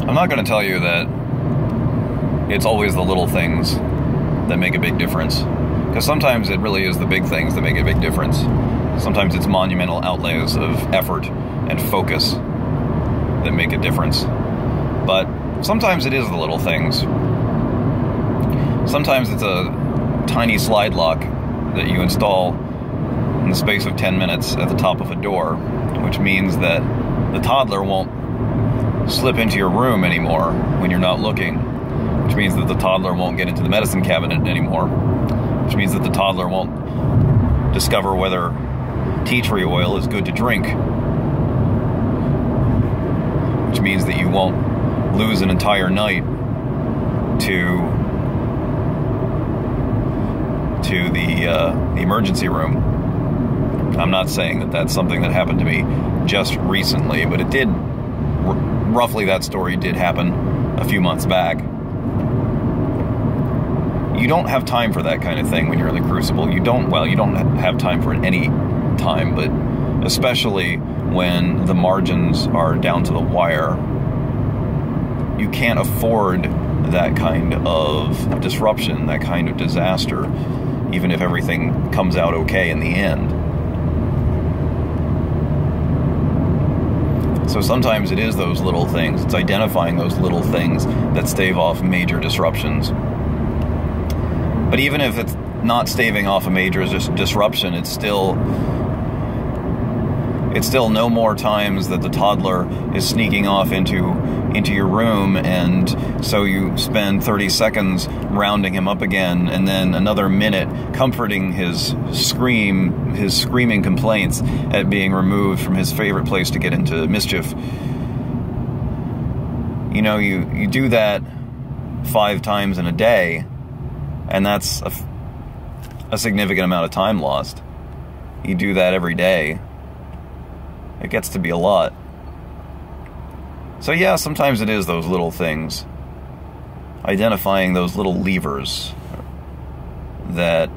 I'm not going to tell you that it's always the little things that make a big difference, because sometimes it really is the big things that make a big difference. Sometimes it's monumental outlays of effort and focus that make a difference. But sometimes it is the little things. Sometimes it's a tiny slide lock that you install in the space of 10 minutes at the top of a door, which means that the toddler won't slip into your room anymore when you're not looking, which means that the toddler won't get into the medicine cabinet anymore, which means that the toddler won't discover whether tea tree oil is good to drink, which means that you won't lose an entire night to the emergency room. I'm not saying that that's something that happened to me just recently, but it did, roughly that story did happen a few months back. You don't have time for that kind of thing when you're in the Crucible. You don't have time for it any time, but especially when the margins are down to the wire, you can't afford that kind of disruption, that kind of disaster, even if everything comes out okay in the end. So sometimes it is those little things. It's identifying those little things that stave off major disruptions. But even if it's not staving off a major disruption, it's still no more times that the toddler is sneaking off into your room, and so you spend 30 seconds rounding him up again, and then another minute comforting his screaming complaints at being removed from his favorite place to get into mischief. You know, you do that 5 times in a day, and that's a significant amount of time lost. You do that every day. It gets to be a lot. So yeah, sometimes it is those little things. Identifying those little levers that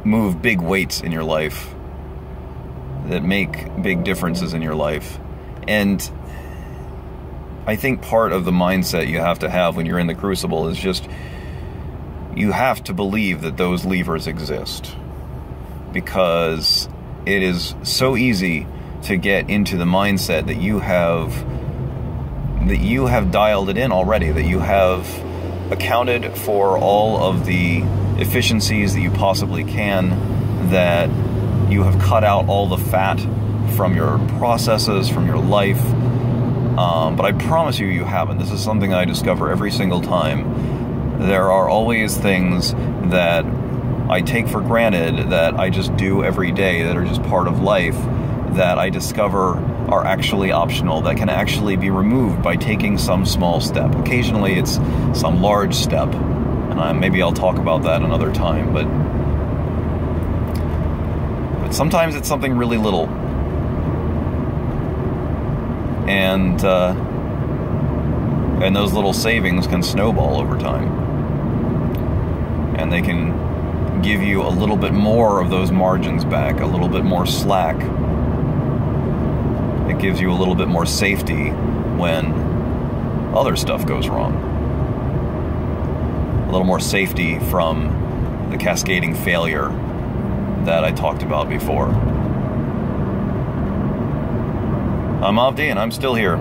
move big weights in your life, that make big differences in your life. And I think part of the mindset you have to have when you're in the Crucible is just, you have to believe that those levers exist. Because it is so easy to get into the mindset that you have dialed it in already, that you have accounted for all of the efficiencies that you possibly can, that you have cut out all the fat from your processes, from your life. But I promise you, you haven't. This is something I discover every single time. There are always things that I take for granted, that I just do every day, that are just part of life, that I discover are actually optional, that can actually be removed by taking some small step. Occasionally it's some large step, and maybe I'll talk about that another time, but sometimes it's something really little. And those little savings can snowball over time. And they can give you a little bit more of those margins back, a little bit more slack. It gives you a little bit more safety when other stuff goes wrong. A little more safety from the cascading failure that I talked about before. I'm Avdi, and I'm still here.